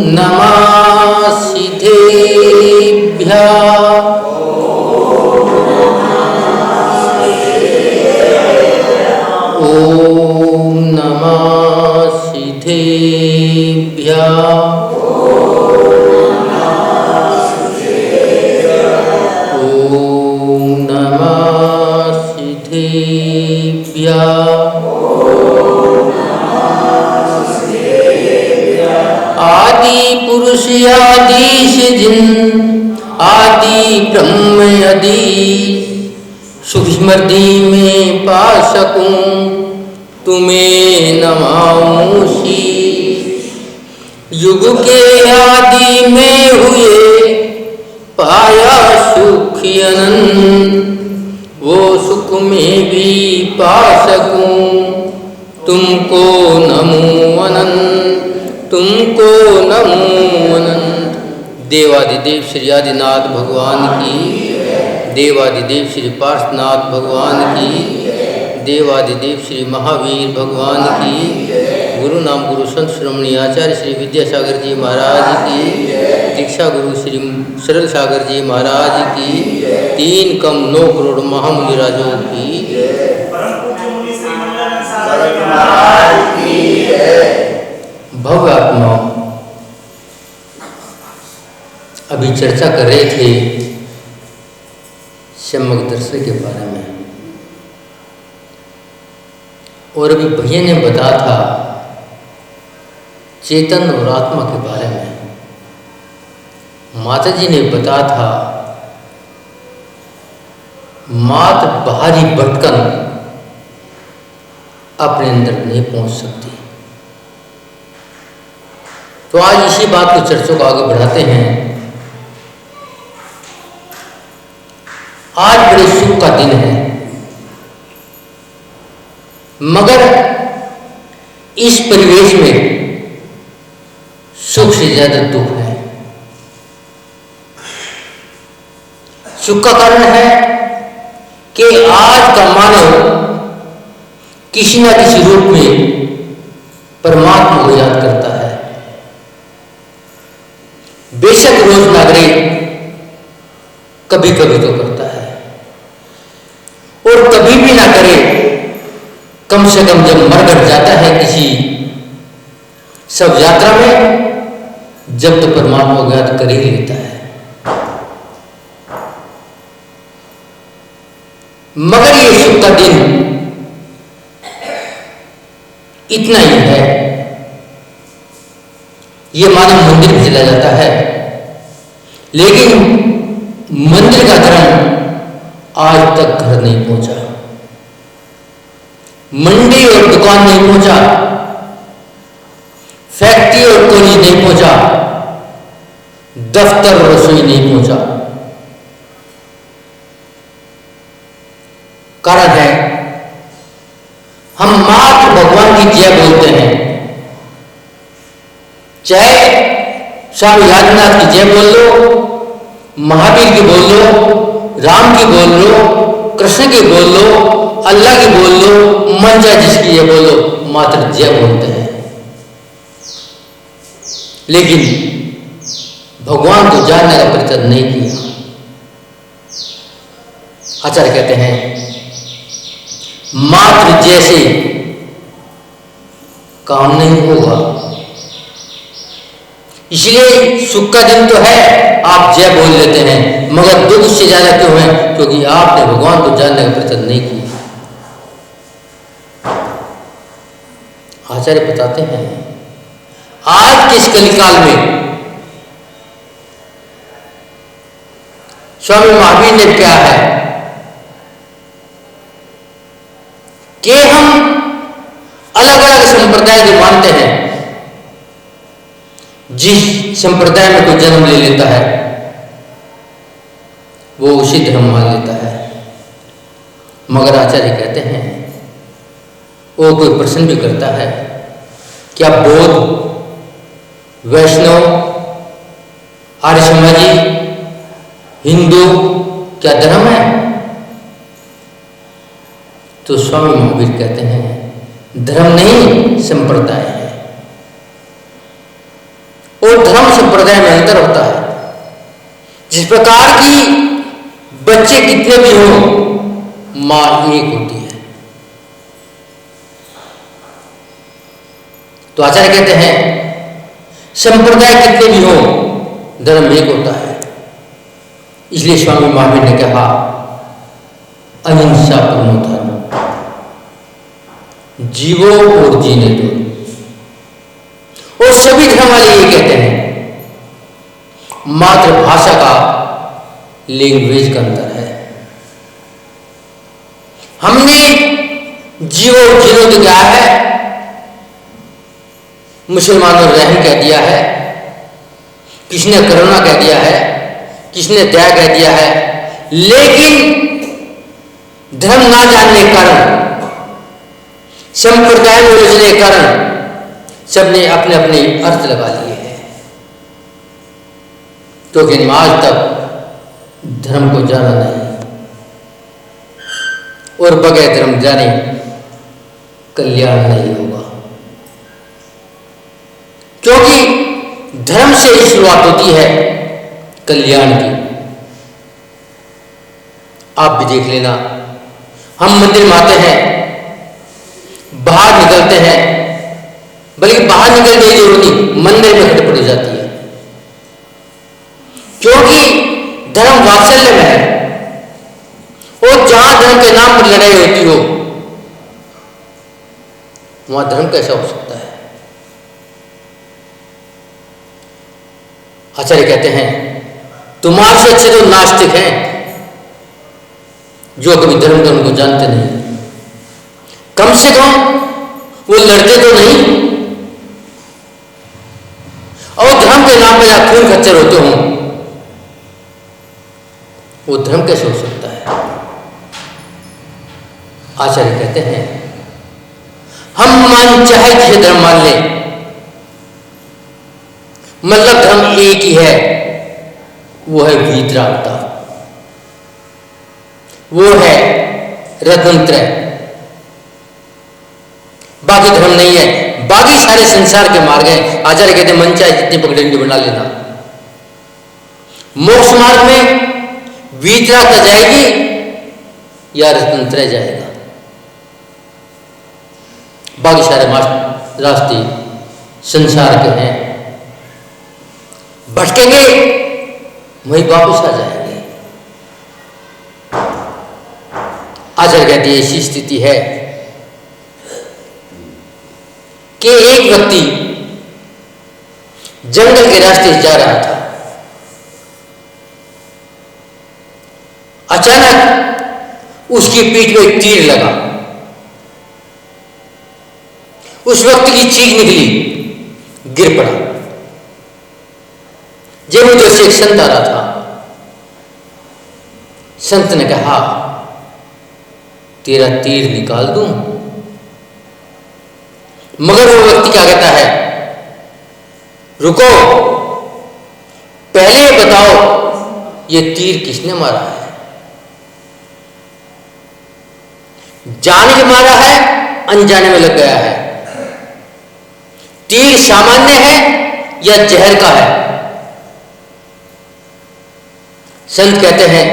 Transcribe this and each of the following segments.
नमः ॐ नमः सिद्धेभ्यः ॐ नमः सिद्धेभ्यः आदि पुरुष आदिश जिन आदि ब्रह्म यदि सुख स्मृति में पा सकूं तुम्हें नमाऊंसी। युग के आदि में हुए पाया सुख अनंत वो सुख में भी पा सकूं तुमको नमो अनंत तुमको नमो अनंत। देवादिदेव श्री आदिनाथ भगवान की, देवादिदेव श्री पार्श्वनाथ भगवान की, देवादिदेव श्री महावीर भगवान की, गुरु नाम गुरु संत श्रोमणी आचार्य श्री विद्यासागर जी महाराज की, दीक्षा गुरु श्री सरल सागर जी महाराज की, 3,9 करोड़ महामुनिराजों की भव्य आत्मा। अभी चर्चा कर रहे थे सम्यक दर्शन के बारे में, और अभी भैया ने बताया था चेतन और आत्मा के बारे में। माता जी ने बताया था मात बाहरी भटकन अपने अंदर नहीं पहुंच सकती। तो आज इसी बात को चर्चा को आगे बढ़ाते हैं। आज बड़े सुख का दिन है, मगर इस परिवेश में सुख से ज्यादा दुख है। सुख का कारण है कि आज का मानव किसी न किसी रूप में परमात्मा को याद करता है। बेशक रोज नागरिक कभी कभी तो करता है, और कभी भी ना करे, कम से कम जब मरकर जाता है किसी सब यात्रा में, जब तो परमात्मा को याद कर ही लेता है। मगर ये सुख का दिन इतना ही है, ये मानव मंदिर में चला जाता है, लेकिन मंदिर का धर्म आज तक घर नहीं पहुंचा, मंडी और दुकान नहीं पहुंचा, फैक्ट्री और कॉलेज नहीं पहुंचा, दफ्तर और रसोई नहीं पहुंचा। कारण है हम मात्र भगवान की जय बोलते हैं, चाहे स्वामी आदिनाथ की जय बोल लो, महावीर की बोल लो, राम की बोल लो, कृष्ण की बोल लो, अल्लाह की बोल लो, मन चाहे जिसकी जय बोलो, मात्र जय बोलते हैं। लेकिन भगवान को जानने का प्रयत्न नहीं किया। आचार्य कहते हैं मात्र जैसे काम नहीं होगा। इसलिए सुख का दिन तो है, आप जय बोल लेते हैं, मगर दुख से ज्यादा क्यों है? क्योंकि आपने भगवान को जानने का प्रयत्न नहीं किया। आचार्य बताते हैं आज के इस कलिकाल में स्वामी महावीर ने क्या है कि हम अलग अलग संप्रदाय को मानते हैं। जिस संप्रदाय में कोई जन्म ले लेता है वो उसी धर्म मान लेता है। मगर आचार्य कहते हैं वो कोई प्रश्न भी करता है, क्या बौद्ध, वैष्णव, आर्य समाजी, हिंदू क्या धर्म है? तो स्वामी महावीर कहते हैं धर्म नहीं संप्रदाय है। और धर्म संप्रदाय में अंतर होता है। जिस प्रकार की बच्चे कितने भी हों, मां एक होती है। तो आचार्य कहते हैं संप्रदाय कितने भी हों, धर्म एक होता है। इसलिए स्वामी महावीर ने कहा अहिंसा परमो धर्म, जीवो और जीने दो। और सभी धर्म वाले ये कहते हैं मातृभाषा का लैंग्वेज का अंतर है। हमने जीवो और जीनो तो क्या है, मुसलमानों ने रहम कह दिया है, किसने करुणा कह दिया है, किसने दया कह दिया है। लेकिन धर्म ना जानने के कारण, संप्रदाय में उलझने के कारण सबने अपने अपने अर्थ लगा लिए हैं। क्योंकि आज तक धर्म को जाना नहीं, और बगैर धर्म जाने कल्याण नहीं होगा। क्योंकि धर्म से ही शुरुआत होती है कल्याण की। आप भी देख लेना, हम मंदिर में आते हैं, बाहर निकलते हैं, बल्कि बाहर निकलने की जरूरत नहीं, मंदिर में खड़े पड़ जाती है। क्योंकि धर्म वात्सल्य में है, और जहां धर्म के नाम पर लड़ाई होती हो, वहां धर्म कैसा हो सकता है। आचार्य कहते हैं तुम्हारे से अच्छे तो नास्तिक हैं, जो कभी धर्म को जानते नहीं। कम से कम वो लड़ते तो नहीं, और धर्म के नाम पर जहां खून खच्चर होते हों, वो धर्म कैसे हो सकता है। आचार्य कहते हैं हम मान चाहे जिसे धर्म मान लें, मतलब धर्म एक ही है, वो है वीतरागता, वो है रत्नत्रय। बाकी धर्म नहीं है, बाकी सारे संसार के मार्ग हैं। आचार्य कहते हैं मन चाहे जितने पगडंडी बना लेना, मोक्ष मार्ग में वीतरागता जाएगी या रत्नत्रय जाएगा। बाकी सारे रास्ते संसार के हैं, भटकेंगे वही वापस आ जाएंगे। आचार्य कहते हैं ऐसी स्थिति है कि एक व्यक्ति जंगल के रास्ते जा रहा था। अचानक उसकी पीठ में एक तीर लगा, उस व्यक्ति की चीख निकली, गिर पड़ा। जब उधर से एक संत आ रहा था, संत ने कहा तेरा तीर निकाल दूं। मगर वो व्यक्ति क्या कहता है, रुको, पहले बताओ ये तीर किसने मारा है, जाने के मारा है अनजाने में लग गया है, तीर सामान्य है या जहर का है। संत कहते हैं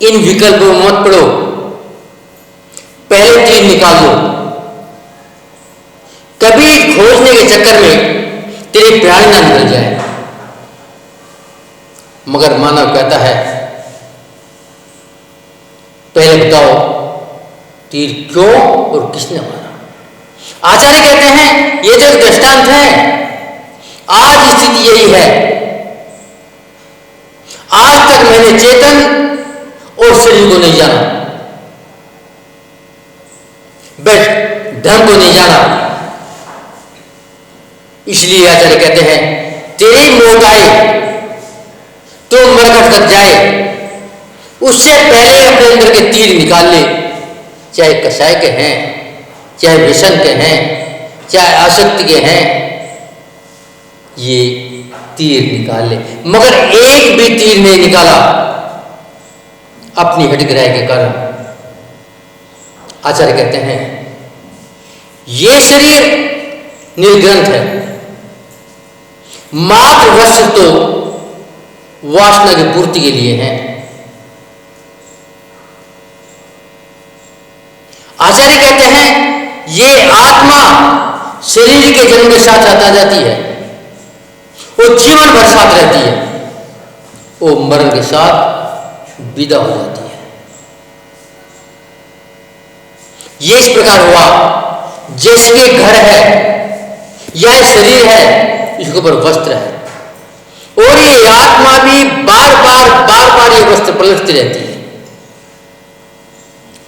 इन विकल्पों में मत पड़ो, पहले तीर निकाल लो। कभी खोजने के चक्कर में तेरी प्राण ना निकल जाए। मगर मानव कहता है पहले बताओ तीर क्यों और किसने मारा। आचार्य कहते हैं ये जो एक दृष्टांत है, आज स्थिति यही है। आज तक मैंने चेतन और शरीर को नहीं जाना, बट धर्म को नहीं जाना। इसलिए आचार्य कहते हैं तेरी मौत आए तो मरकट तक जाए, उससे पहले अपने अंदर के तीर निकाल ले, चाहे कसाय के हैं, चाहे व्यसन के हैं, चाहे आसक्ति के हैं, ये तीर निकाल ले। मगर एक भी तीर नहीं निकाला अपनी हठग्रह के कारण। आचार्य कहते हैं ये शरीर निर्ग्रंथ है, मात्र वस्त्र तो वासना की पूर्ति के लिए है। आचार्य कहते हैं ये आत्मा शरीर के जन्म के साथ आ जाती है, वो जीवन भर साथ रहती है, वो मरण के साथ विदा हो जाती है। ये इस प्रकार हुआ जैसे कि घर है या शरीर है, इसके ऊपर वस्त्र है, और ये आत्मा भी बार बार ये वस्त्र पलटती रहती है।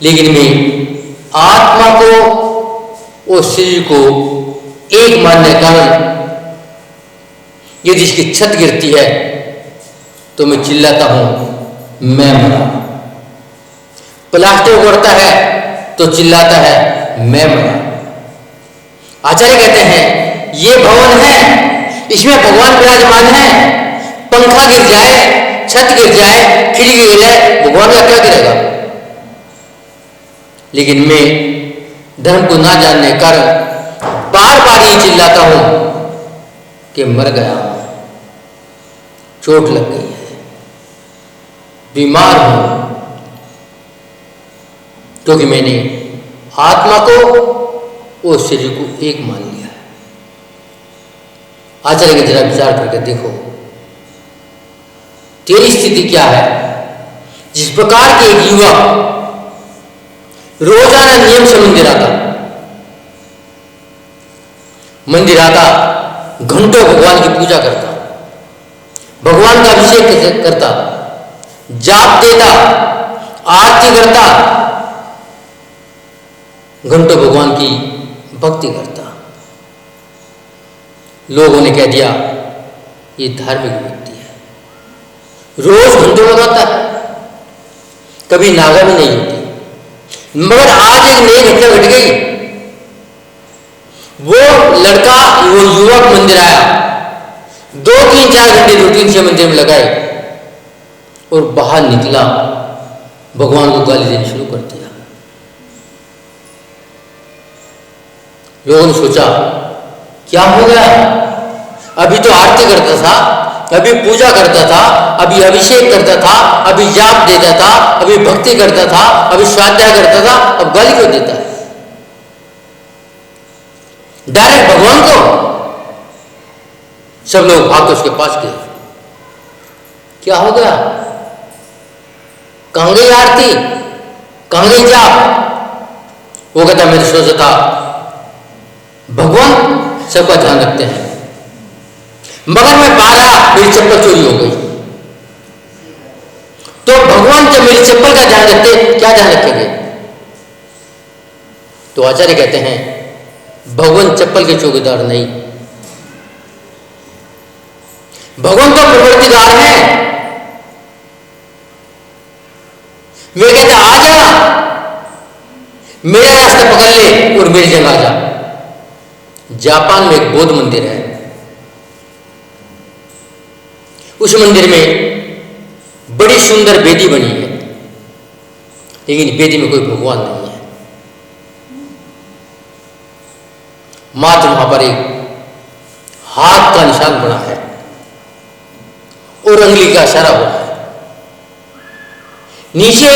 लेकिन मैं आत्मा को और शरीर को एक मानने के कारण यदि इसकी छत गिरती है तो मैं चिल्लाता हूं मैं मरा। प्लास्टर उड़ता है तो चिल्लाता है मैं मरा। आचार्य कहते हैं ये भवन है, इसमें भगवान विराजमान है, पंखा गिर जाए, छत गिर जाए, खिड़की गिर जाए, भगवान का क्या गिरेगा? लेकिन मैं धर्म को ना जानने के कारण बार बार ये चिल्लाता हूं कि मर गया हूं, चोट लग गई है, बीमार हूं, क्योंकि मैंने आत्मा को और शरीर को एक मान लिया है। आचार्य के जरा विचार करके देखो तेरी स्थिति क्या है। जिस प्रकार के एक युवक रोजाना नियम से मंदिर आता, घंटों भगवान की पूजा करता, भगवान का अभिषेक करता, जाप देता, आरती करता, घंटों भगवान की भक्ति करता, लोगों ने कह दिया ये धार्मिक व्यक्ति है, रोज घंटों लगाता है, कभी नागा भी नहीं होती। मगर आज एक नई घटना घट गई। वो लड़का, वो युवक मंदिर आया, 2-3-4 घंटे रूटीन से मंदिर में लगाए और बाहर निकला, भगवान को गाली देनी शुरू कर दिया। लोगों ने सोचा क्या हो गया, अभी तो आरती करता था, अभी पूजा करता था, अभी अभिषेक करता था, अभी जाप देता था, अभी भक्ति करता था, अभी स्वाध्याय करता था, अब गाली क्यों देता है? डायरेक्ट भगवान को। सब लोग भाग के उसके पास गए, क्या हो गया, कहां गई आरती, कहां गई जाप? वो कहता मैंने सोचा था भगवान सबका ध्यान रखते हैं, मगर मैं बाहर आया, मेरी चप्पल चोरी हो गई, तो भगवान जब मेरी चप्पल का ध्यान रखते, क्या ध्यान रखेंगे? तो आचार्य कहते हैं भगवान चप्पल के चौकीदार नहीं, भगवान तो प्रवर्तिगार है। वे कहते आ जा, मेरा रास्ता पकड़ ले और मेरी जगह आ जा। जापान में एक बौद्ध मंदिर है, उस मंदिर में बड़ी सुंदर वेदी बनी है, लेकिन वेदी में कोई भगवान नहीं है। मात्र वहां पर एक हाथ का निशान बना है और अंगुली का इशारा हो रहा है। नीचे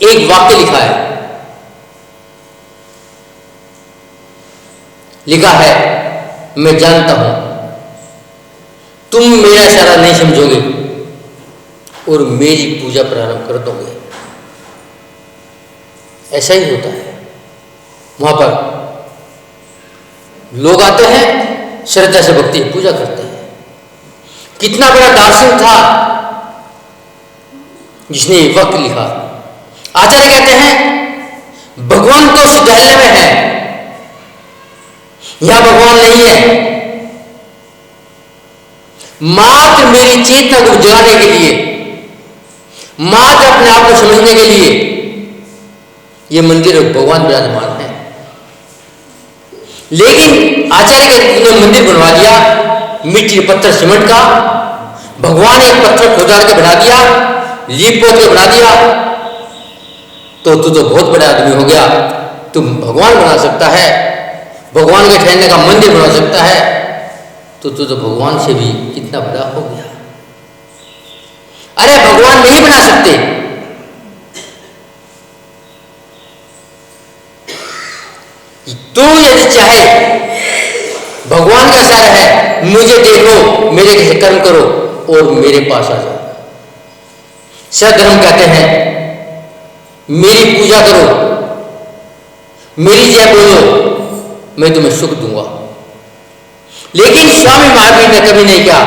एक वाक्य लिखा है, लिखा है मैं जानता हूं तुम मेरा इशारा नहीं समझोगे और मेरी पूजा प्रारंभ कर दोगे। ऐसा ही होता है। वहां पर लोग आते हैं, श्रद्धा से भक्ति पूजा करते हैं। कितना बड़ा दार्शनिक था जिसने ये वक्त लिखा। आचार्य कहते हैं भगवान तो विद्यालय में है, यहां भगवान नहीं है। मात्र मेरी चेतना को जगाने के लिए, मात्र अपने आप को समझने के लिए यह मंदिर भगवान विराजमान है। लेकिन आचार्य के मंदिर बनवा दिया मिट्टी पत्थर सीमेंट का, भगवान एक पत्थर खोदाड़ के बना दिया, लीप पोत के बना दिया, तो तू तो बहुत बड़ा आदमी हो गया, तुम भगवान बना सकता है, भगवान के ठहरने का मंदिर बना सकता है, तो तू तो भगवान से भी कितना बड़ा हो गया। अरे भगवान नहीं बना सकते, तू यदि चाहे भगवान का सारा है, मुझे देखो, मेरे कैसे कर्म करो और मेरे पास आ जाओ। सधर्म कहते हैं मेरी पूजा करो, मेरी जय बोलो, मैं तुम्हें सुख दूंगा। लेकिन स्वामी महावीर ने कभी नहीं कहा।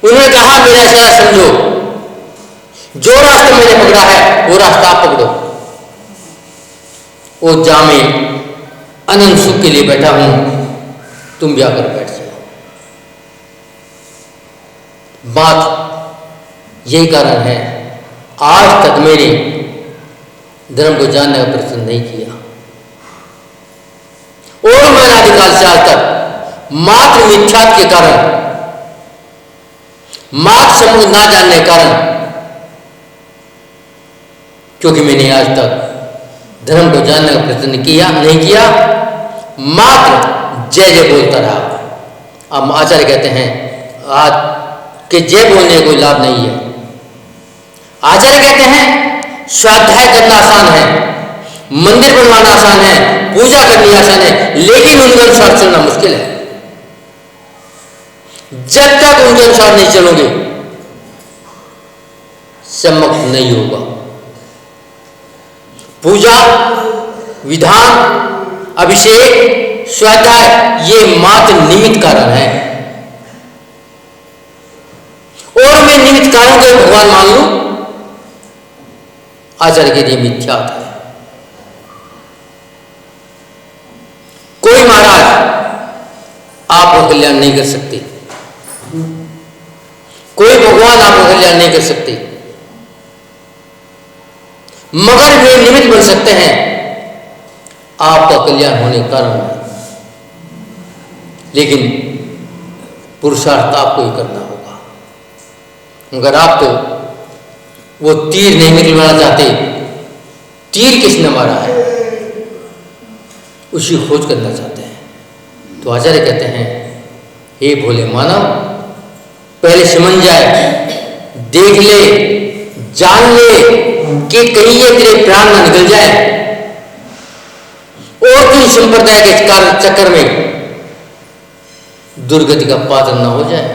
उन्होंने कहा मेरा इशारा समझो, जो रास्ता मैंने पकड़ा है वो रास्ता आप पकड़ो। वो जा मैं अनंत सुख के लिए बैठा हूं, तुम भी आकर बैठ जाओ। बात यही कारण है आज तक मेरे धर्म को जानने का प्रयत्न नहीं किया, और मैं अनादिकाल से आज तक मात्र मिथ्यात्व के कारण, मात्र समझ ना जानने के कारण, क्योंकि मैंने आज तक धर्म को जानने का प्रयत्न नहीं किया, मात्र जय जय बोलता रहा। अब आचार्य कहते हैं आज के जय बोलने का कोई लाभ नहीं है। आचार्य कहते हैं स्वाध्याय करना आसान है, मंदिर बनवाना आसान है, पूजा करनी आसान है, लेकिन उनके अनुसार चलना मुश्किल है। जब तक उनके अनुसार नहीं चलोगे सम्मत नहीं होगा। पूजा, विधान, अभिषेक, स्वाध्याय ये मात्र निमित्त कारण है, और मैं निमित्त कारण को भगवान मान लूं, आचार्य के लिए मिथ्यात्व है। कोई महाराज आपका कल्याण नहीं कर सकते, कोई भगवान आपका कल्याण नहीं कर सकते, मगर वे निमित्त बन सकते हैं आपका कल्याण होने के कारण। लेकिन पुरुषार्थ आपको ही करना होगा। मगर आप तो वो तीर नहीं निकलवाना चाहते, तीर किसने मारा है उसी खोज करना चाहते हैं। तो आचार्य कहते हैं हे भोले मानव, पहले समझ जाए, देख ले, जान ले कि कहीं ये तेरे प्राण न निकल जाए और कोई संप्रदाय के चक्कर में दुर्गति का पात्र न हो जाए।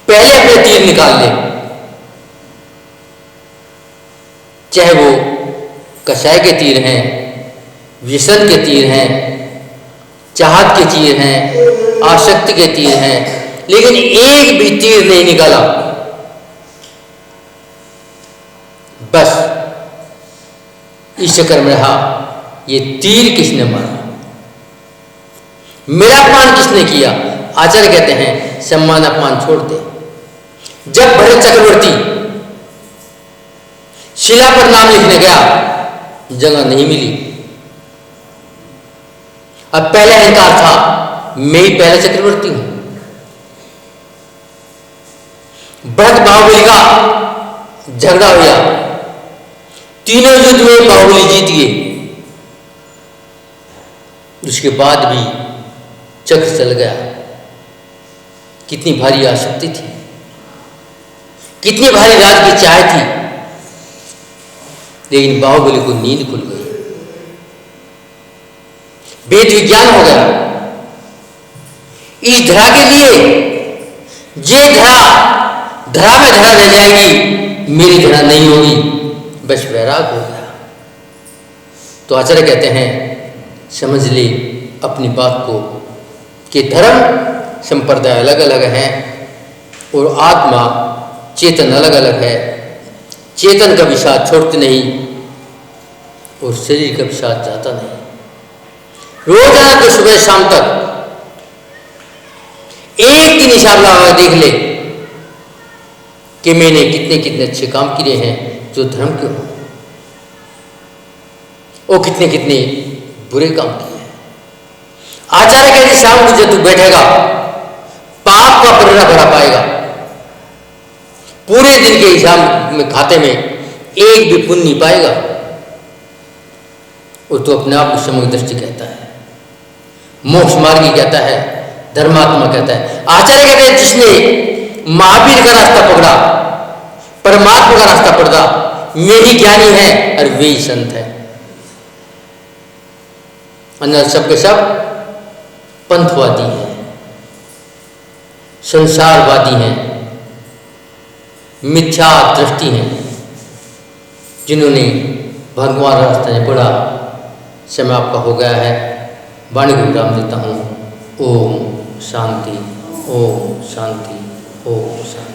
पहले अपने तीर निकाल ले, चाहे वो कषाय के तीर हैं, व्यसन के तीर हैं, चाहत के तीर हैं, आसक्ति के तीर हैं, लेकिन एक भी तीर नहीं निकाला। बस इस चक्कर में रहा, ये तीर किसने मारा, मेरा अपमान किसने किया। आचार्य कहते हैं सम्मान अपमान छोड़ दे। जब भरत चक्रवर्ती शिला पर नाम लिखने गया, जगह नहीं मिली। अब पहले अहंकार था मैं ही पहला चक्रवर्ती हूं। भरत बाहुबली का झगड़ा हो गया, तीनों युद्ध में बाहुबली जीत गए। उसके बाद भी चक्र चल गया। कितनी भारी आसक्ति थी, कितनी भारी राज की चाह थी, लेकिन बाहुबली को नींद खुल गई, वेद विज्ञान हो गया। इस धरा के लिए ये धरा में धरा रह जाएगी, मेरी धरा नहीं होगी, बस वैराग हो गया। तो आचार्य कहते हैं समझ ले अपनी बात को कि धर्म संप्रदाय अलग अलग हैं और आत्मा चेतन अलग अलग है। चेतन कभी साथ छोड़ते नहीं और शरीर कभी साथ जाता नहीं। रोजाना तो सुबह शाम तक एक दिन हिसाब लगा देख ले कि मैंने कितने कितने अच्छे काम किए हैं जो धर्म के हों, और कितने कितने बुरे काम किए हैं। आचार्य कहते शाम को जब तू बैठेगा पाप का पलड़ा भरा पाएगा। पूरे दिन के हिसाब में खाते में एक भी पुण्य नहीं पाएगा। और तो अपने आप को समग्र दृष्टि कहता है। मोक्ष मार्गी कहता है, धर्मात्मा कहता है। आचार्य कहते हैं जिसने महावीर का रास्ता पकड़ा, परमात्मा का रास्ता पकड़ा, वे ही ज्ञानी है और वे ही संत है। अन्य सब के सब पंथवादी हैं, संसारवादी हैं, मिथ्या दृष्टि हैं, जिन्होंने भगवान रास्ता नहीं पढ़ा। समय आपका हो गया है, वाणी को विराम देता हूँ। ओम शांति, ओम शांति, ओम शांति।